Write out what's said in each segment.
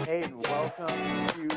Hey, and welcome to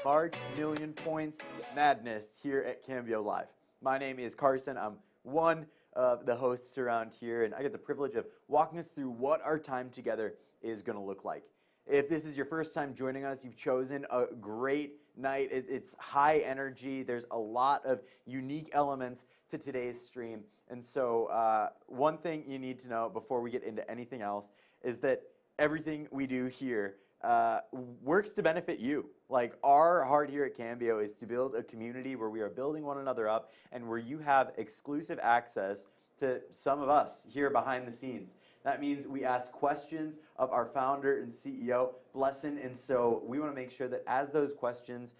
March Million Points Madness here at Cambio Live. My name is Carson. I'm one of the hosts around here, and I get the privilege of walking us through what our time together is going to look like. If this is your first time joining us, you've chosen a great night. It's high energy. There's a lot of unique elements to today's stream. And so one thing you need to know before we get into anything else is that everything we do here works to benefit you. Like, our heart here at Cambio is to build a community where we are building one another up and where you have exclusive access to some of us here behind the scenes. That means we ask questions of our founder and CEO, Blessin, and so we want to make sure that as those questions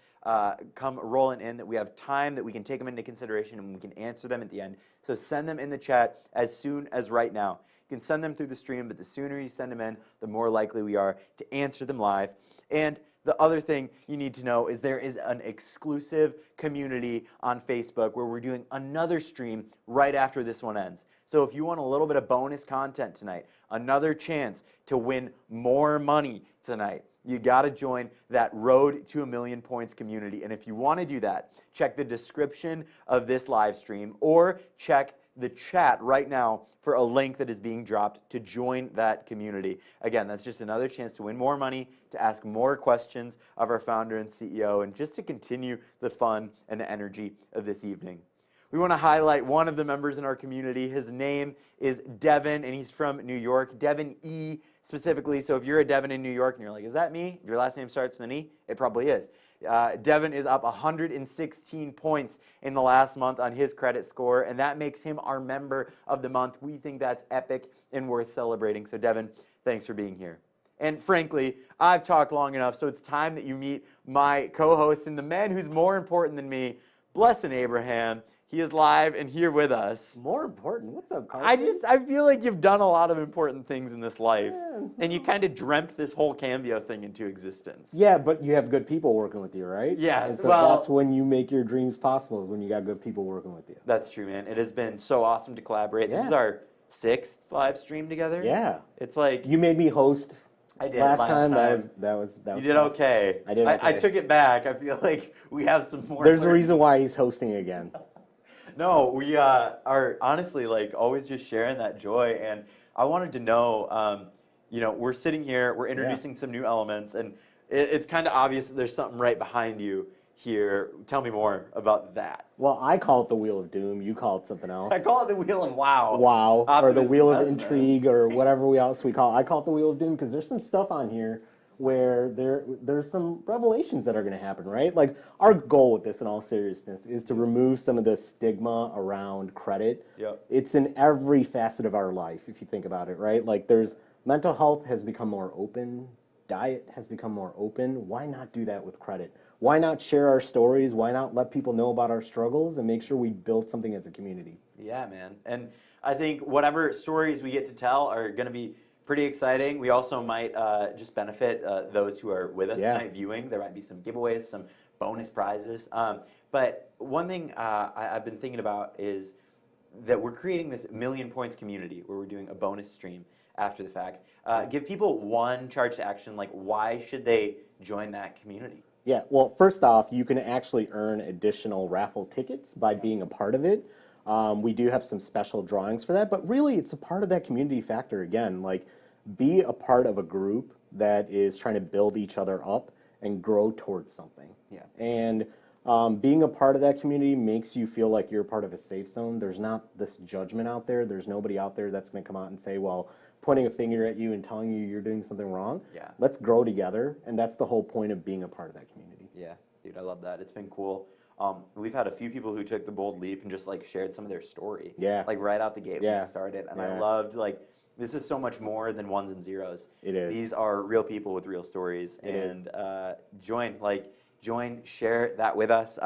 come rolling in, that we have time, that we can take them into consideration and we can answer them at the end. So send them in the chat as soon as right now. You can send them through the stream, but the sooner you send them in, the more likely we are to answer them live. And the other thing you need to know is there is an exclusive community on Facebook where we're doing another stream right after this one ends. So if you want a little bit of bonus content tonight, another chance to win more money tonight, you got to join that Road to a Million Points community. And if you want to do that, check the description of this live stream or check the chat right now for a link that is being dropped to join that community. Again, that's just another chance to win more money, to ask more questions of our founder and CEO, and just to continue the fun and the energy of this evening. We want to highlight one of the members in our community. His name is Devin, and he's from New York. Devin E. specifically. So if you're a Devin in New York and you're like, is that me? If your last name starts with an E, it probably is. Devin is up 116 points in the last month on his credit score, and that makes him our member of the month. We think that's epic and worth celebrating. So Devin, thanks for being here. And frankly, I've talked long enough, so it's time that you meet my co-host and the man who's more important than me, Blessin Abraham. He is live and here with us. More important? What's up, Carson? I feel like you've done a lot of important things in this life. Yeah. And you kind of dreamt this whole Cambio thing into existence. Yeah, but you have good people working with you, right? Yeah, and so that's when you make your dreams possible, is when you got good people working with you. That's true, man. It has been so awesome to collaborate. Yeah. This is our 6th live stream together. Yeah. It's like... You made me host. I did last time. That was You did okay. I did okay. I took it back. I feel like we have some more... There's a reason why he's hosting again. No, we are honestly like always just sharing that joy, and I wanted to know, we're sitting here, we're introducing some new elements, and it's kind of obvious that there's something right behind you here. Tell me more about that. Well, I call it the Wheel of Doom. You call it something else. I call it the Wheel of Wow. Wow, or the Wheel of Intrigue, or whatever else we call it. I call it the Wheel of Doom because there's some stuff on here where there's some revelations that are going to happen, right? Like, our goal with this, in all seriousness, is to remove some of the stigma around credit. Yep. It's in every facet of our life, if you think about it, right? Like, mental health has become more open, diet has become more open. Why not do that with credit? Why not share our stories? Why not let people know about our struggles and make sure we build something as a community? Yeah, man. And I think whatever stories we get to tell are going to be pretty exciting. We also might just benefit those who are with us tonight viewing. There might be some giveaways, some bonus prizes. But one thing I've been thinking about is that we're creating this Million Points community where we're doing a bonus stream after the fact. Give people one charge to action, like why should they join that community? Yeah, well, first off, you can actually earn additional raffle tickets by being a part of it. We do have some special drawings for that, but really it's a part of that community factor again. Like, be a part of a group that is trying to build each other up and grow towards something. Yeah. And Being a part of that community makes you feel like you're part of a safe zone. There's not this judgment out there. There's nobody out there that's going to come out and say, well, pointing a finger at you and telling you you're doing something wrong. Yeah. Let's grow together, and that's the whole point of being a part of that community. Yeah, dude, I love that. It's been cool. We've had a few people who took the bold leap and just like shared some of their story. Yeah. Like right out the gate when we started. And I loved like, this is so much more than ones and zeros. It is. These are real people with real stories. And join, share that with us.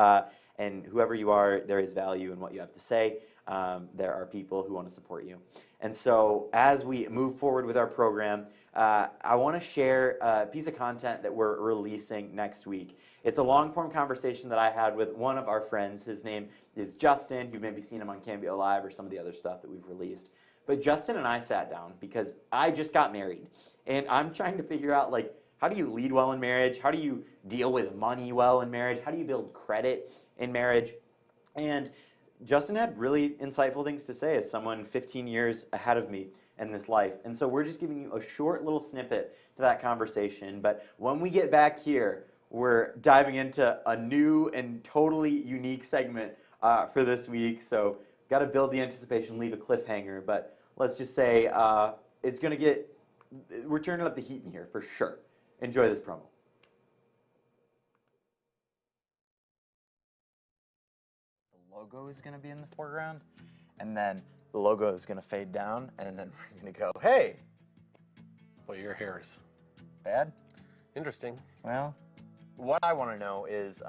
And whoever you are, there is value in what you have to say. There are people who want to support you. And so as we move forward with our program, I want to share a piece of content that we're releasing next week. It's a long-form conversation that I had with one of our friends. His name is Justin. You've maybe seen him on Cambio Live or some of the other stuff that we've released. But Justin and I sat down because I just got married. And I'm trying to figure out, like, how do you lead well in marriage? How do you deal with money well in marriage? How do you build credit in marriage? And Justin had really insightful things to say as someone 15 years ahead of me in this life. And so we're just giving you a short little snippet to that conversation. But when we get back here, we're diving into a new and totally unique segment for this week. So got to build the anticipation, leave a cliffhanger. But let's just say it's going to get, we're turning up the heat in here for sure. Enjoy this promo. The logo is going to be in the foreground, and then the logo is going to fade down, and then we're going to go, hey. Well, your hair is Bad? interesting. Well, what I want to know is,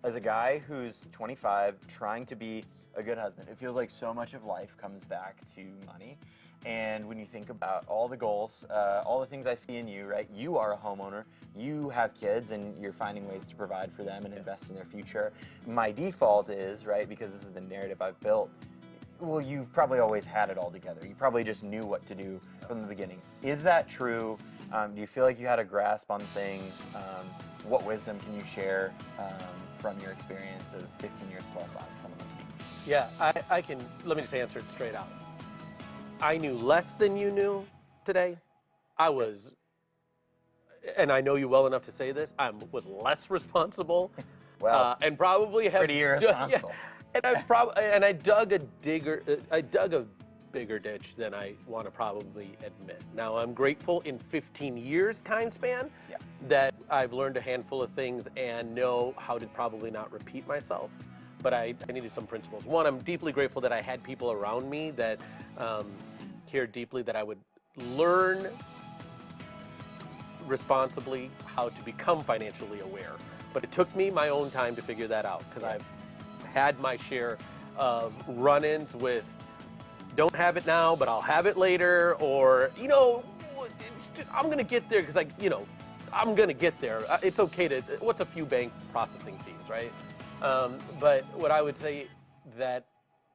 as a guy who's 25, trying to be a good husband, it feels like so much of life comes back to money. And when you think about all the goals, all the things I see in you, right? You are a homeowner, you have kids, and you're finding ways to provide for them and invest in their future. My default is, right, because this is the narrative I've built, well, you've probably always had it all together. You probably just knew what to do from the beginning. Is that true? Do you feel like you had a grasp on things? What wisdom can you share from your experience of 15 years plus on some of them? Yeah, I can, let me just answer it straight out. I knew less than you knew today. I was, and I know you well enough to say this, I was less responsible. Well, and probably have pretty irresponsible. Yeah, and I dug a bigger ditch than I want to probably admit. Now, I'm grateful in 15 years time span that I've learned a handful of things and know how to probably not repeat myself. But I needed some principles. One, I'm deeply grateful that I had people around me that cared deeply that I would learn responsibly how to become financially aware. But it took me my own time to figure that out because I've had my share of run-ins with don't have it now, but I'll have it later, or, you know, I'm going to get there because, I'm going to get there. It's okay to, what's a few bank processing fees, right? But what I would say that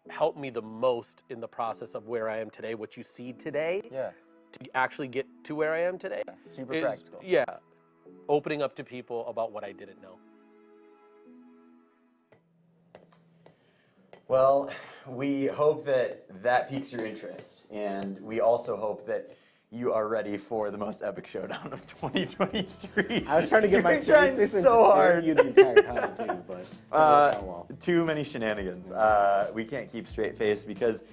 helped me the most in the process of where I am today, what you see today, to actually get to where I am today, super practical. Yeah, opening up to people about what I didn't know. Well, we hope that that piques your interest, and we also hope that you are ready for the most epic showdown of 2023. I was trying to get my trying so hard. You the entire time too, but too many shenanigans. We can't keep straight face because,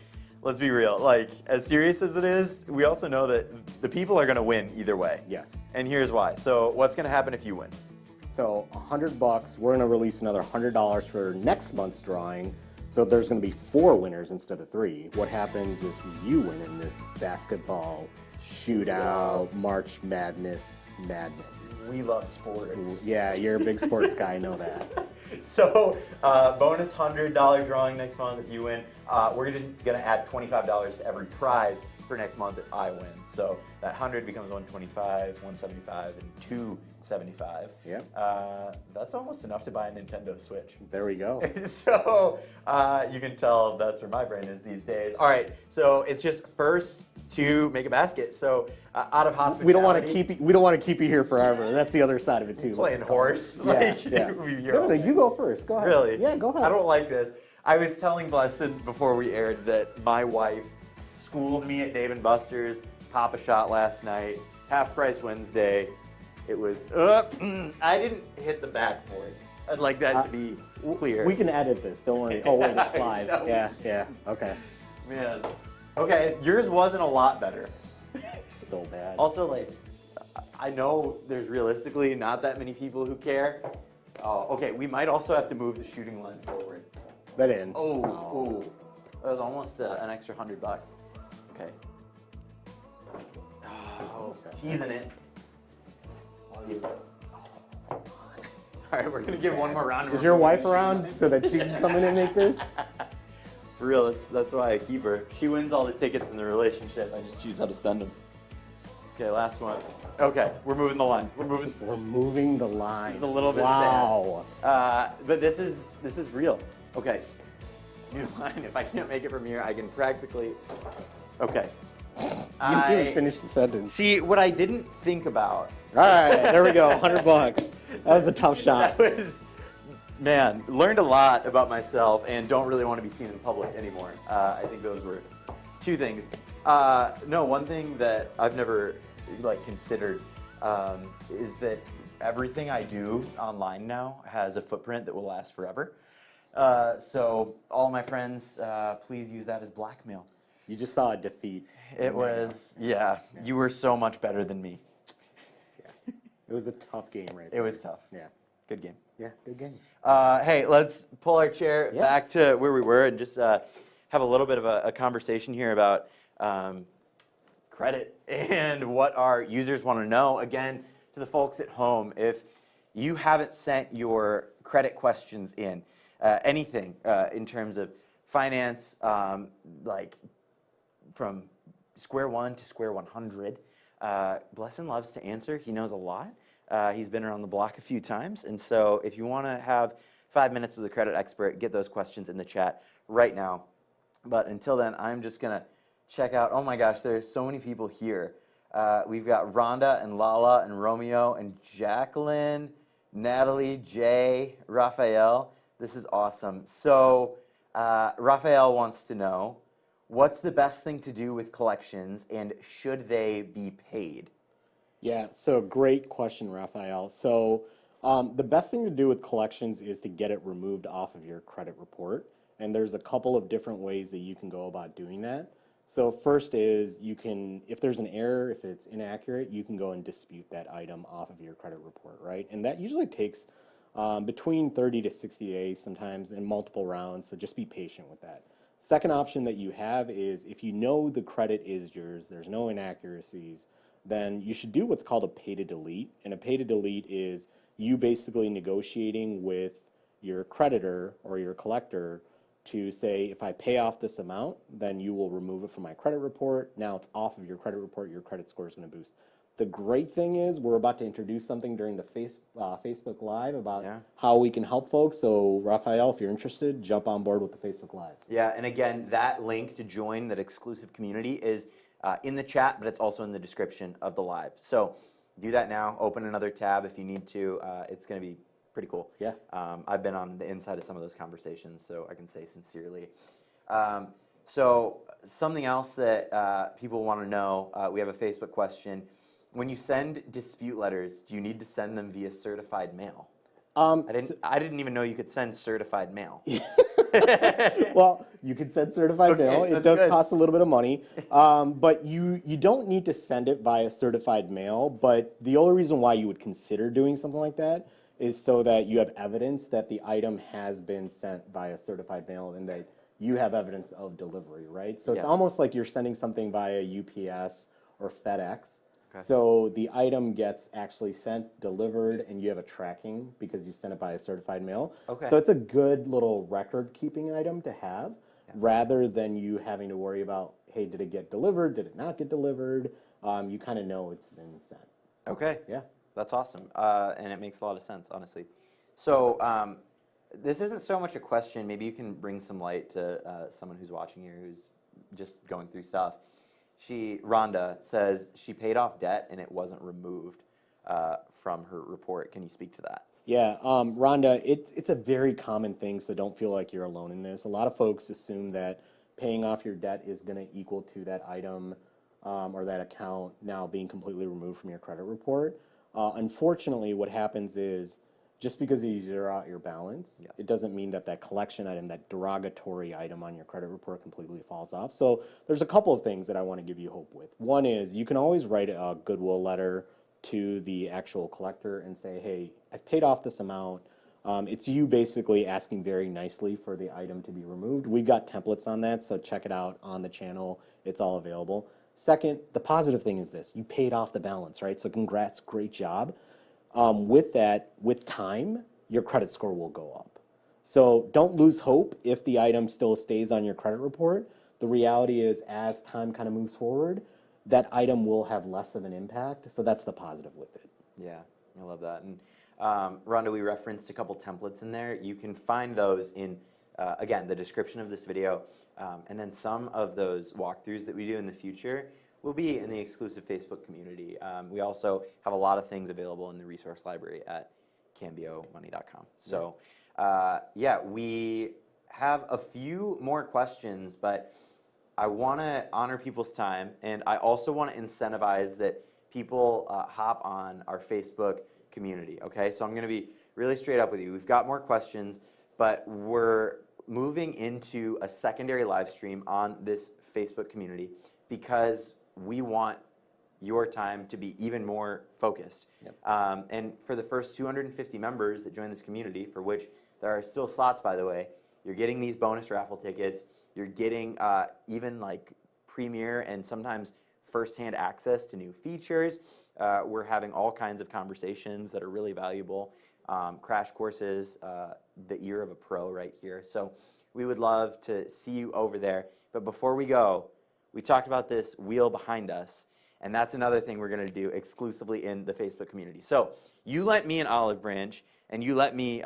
let's be real, like as serious as it is, we also know that the people are going to win either way. Yes. And here's why. So what's going to happen if you win? So $100. We're going to release another $100 for next month's drawing. So there's going to be 4 winners instead of 3. What happens if you win in this basketball shootout, March Madness? We love sports. Yeah, you're a big sports guy, I know that. So bonus $100 drawing next month if you win. We're just going to add $25 to every prize for next month if I win. So that 100 becomes 125, 175, and 275. Yep. That's almost enough to buy a Nintendo Switch. There we go. So you can tell that's where my brain is these days. All right, so it's just first to make a basket. So out of hospitality, we don't want to keep you here forever. That's the other side of it too. Playing horse. Yeah, No, you go first. Go ahead. Really? Yeah, go ahead. I don't like this. I was telling Blessed before we aired that my wife schooled me at Dave & Buster's, Papa Shot last night, Half Price Wednesday. It was, I didn't hit the backboard. I'd like that to be clear. We can edit this. Don't worry. Oh wait, it's live. No. Yeah. Okay. Man. Okay, yours wasn't a lot better. Still bad. Also, like, I know there's realistically not that many people who care. Oh, okay, we might also have to move the shooting line forward. That in. Oh. That was almost an extra $100. Okay. Oh, teasing it. All right, we're gonna give one more round. Is your wife around so that she can come in and make this? For real, that's why I keep her. She wins all the tickets in the relationship. I just choose how to spend them. Okay, last one. Okay, we're moving the line. We're moving the line. It's a little bit wow. sad. But this is real. Okay. New line. If I can't make it from here, I can practically. Okay. You didn't finish the sentence. See, what I didn't think about. All right, there we go. $100. That was a tough shot. That was, man, learned a lot about myself and don't really want to be seen in public anymore. I think those were two things. No, one thing that I've never considered is that everything I do online now has a footprint that will last forever. So all my friends, please use that as blackmail. You just saw a defeat. It was, yeah, you were so much better than me. Yeah. It was a tough game right It there. was tough. Yeah. Good game. Yeah, good game. Hey, let's pull our chair back to where we were and just have a little bit of a conversation here about credit and what our users want to know. Again, to the folks at home, if you haven't sent your credit questions in, anything in terms of finance, like from square one to square 100, Blessin loves to answer. He knows a lot. He's been around the block a few times. And so if you want to have 5 minutes with a credit expert, get those questions in the chat right now. But until then, I'm just going to check out. Oh my gosh, there's so many people here. We've got Rhonda and Lala and Romeo and Jacqueline, Natalie, Jay, Raphael. This is awesome. So Raphael wants to know, what's the best thing to do with collections and should they be paid? Yeah, so great question, Raphael. So the best thing to do with collections is to get it removed off of your credit report. And there's a couple of different ways that you can go about doing that. So first is you can, if there's an error, if it's inaccurate, you can go and dispute that item off of your credit report, right? And that usually takes between 30 to 60 days sometimes in multiple rounds, so just be patient with that. Second option that you have is if you know the credit is yours, there's no inaccuracies, then you should do what's called a pay to delete. And a pay to delete is you basically negotiating with your creditor or your collector to say, if I pay off this amount, then you will remove it from my credit report. Now it's off of your credit report, your credit score is going to boost. The great thing is we're about to introduce something during the Facebook Live about how we can help folks. So Raphael, if you're interested, jump on board with the Facebook Live. Yeah, and again, that link to join that exclusive community is in the chat, but it's also in the description of the live. So do that now. Open another tab if you need to. It's going to be pretty cool. Yeah. I've been on the inside of some of those conversations, so I can say sincerely. So something else that people want to know, we have a Facebook question. When you send dispute letters, do you need to send them via certified mail? I didn't even know you could send certified mail. Well, you can send certified mail. It does cost a little bit of money, but you don't need to send it via certified mail. But the only reason why you would consider doing something like that is so that you have evidence that the item has been sent via certified mail and that you have evidence of delivery, right? So it's almost like you're sending something via UPS or FedEx. Okay. So the item gets actually sent, delivered, and you have a tracking because you sent it by a certified mail. Okay. So it's a good little record-keeping item to have rather than you having to worry about, hey, did it get delivered? Did it not get delivered? You kind of know it's been sent. Okay. Yeah. That's awesome. And it makes a lot of sense, honestly. So this isn't so much a question. Maybe you can bring some light to someone who's watching here who's just going through stuff. Rhonda says she paid off debt and it wasn't removed from her report. Can you speak to that? Yeah, Rhonda, it's a very common thing, so don't feel like you're alone in this. A lot of folks assume that paying off your debt is going to equal to that item or that account now being completely removed from your credit report. Unfortunately, what happens is Just because you zero out your balance, it doesn't mean that that collection item, that derogatory item on your credit report completely falls off. So there's a couple of things that I want to give you hope with. One is you can always write a goodwill letter to the actual collector and say, hey, I've paid off this amount. It's you basically asking very nicely for the item to be removed. We've got templates on that, so check it out on the channel. It's all available. Second, the positive thing is this. You paid off the balance, right? So congrats, great job. With that, with time, your credit score will go up. So don't lose hope if the item still stays on your credit report. The reality is, as time kind of moves forward, that item will have less of an impact. So that's the positive with it. Yeah, I love that. And Rhonda, we referenced a couple templates in there. You can find those in, again, the description of this video. And then some of those walkthroughs that we do in the future will be in the exclusive Facebook community. We also have a lot of things available in the resource library at cambiomoney.com. So yeah, we have a few more questions, but I want to honor people's time, and I also want to incentivize that people hop on our Facebook community, okay? So I'm going to be really straight up with you. We've got more questions, but we're moving into a secondary live stream on this Facebook community because we want your time to be even more focused. And for the first 250 members that join this community, for which there are still slots, by the way, you're getting these bonus raffle tickets. You're getting even like premier and sometimes firsthand access to new features. We're having all kinds of conversations that are really valuable. Crash courses, the ear of a pro right here. So we would love to see you over there. But before we go, we talked about this wheel behind us, and that's another thing we're going to do exclusively in the Facebook community. So you let me an olive branch, and you let me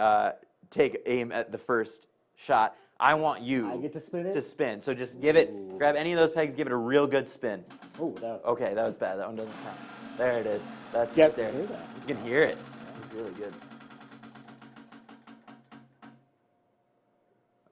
take aim at the first shot. I want you I get to spin it? to spin. So just give it, grab any of those pegs, give it a real good spin. Oh, that was Okay, that was bad. That one doesn't count. There it is. That's Yes, right there. I hear that. You can hear it. It's really good.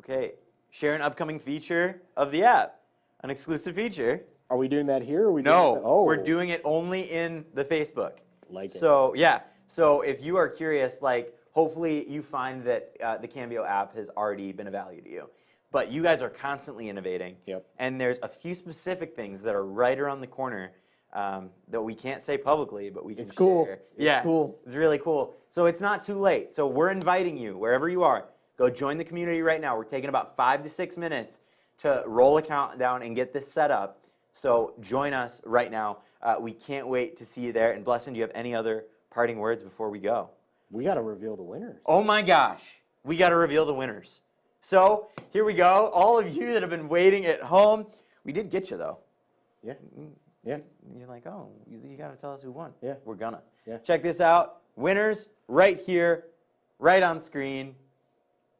Okay, share an upcoming feature of the app. An exclusive feature. Are we doing that here? Or are we No, doing we're doing it only in the Facebook. Like it. So yeah, so if you are curious, like hopefully you find that the Cambio app has already been of value to you. But you guys are constantly innovating. Yep. And there's a few specific things that are right around the corner that we can't say publicly, but we can share. Cool. Yeah, It's cool. It's really cool. So it's not too late. So we're inviting you, wherever you are, go join the community right now. We're taking about 5 to 6 minutes to roll a countdown and get this set up. So join us right now. We can't wait to see you there. And Blessing, do you have any other parting words before we go? We got to reveal the winners. Oh my gosh, we got to reveal the winners. So here we go. All of you that have been waiting at home, we did get you though. Yeah. Yeah. You're like, oh, you got to tell us who won. Yeah. We're gonna. Yeah. Check this out. Winners right here, right on screen.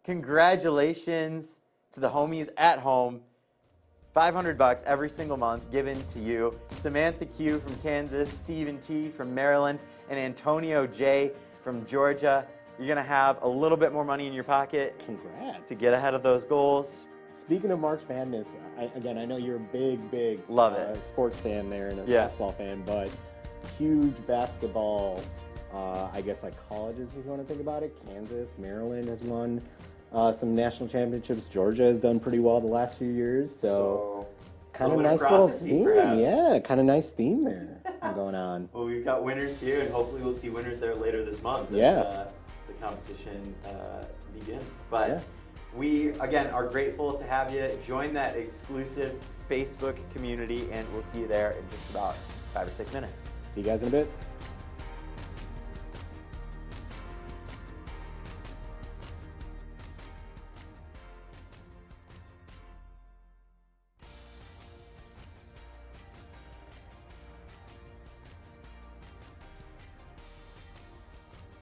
Congratulations to the homies at home. $500 every single month given to you. Samantha Q from Kansas, Stephen T from Maryland, and Antonio J from Georgia. You're going to have a little bit more money in your pocket. Congrats. To get ahead of those goals. Speaking of March Madness, again, I know you're a big Love it. Sports fan there and a Yeah. basketball fan, but huge basketball, I guess like colleges, if you want to think about it. Kansas, Maryland has won some national championships. Georgia has done pretty well the last few years, so kind of nice little theme. Perhaps. Yeah, kind of nice theme there going on. Well, we've got winners here, and hopefully we'll see winners there later this month as Yeah. the competition begins. But Yeah. we, again, are grateful to have you join that exclusive Facebook community, and we'll see you there in just about 5 or 6 minutes. See you guys in a bit.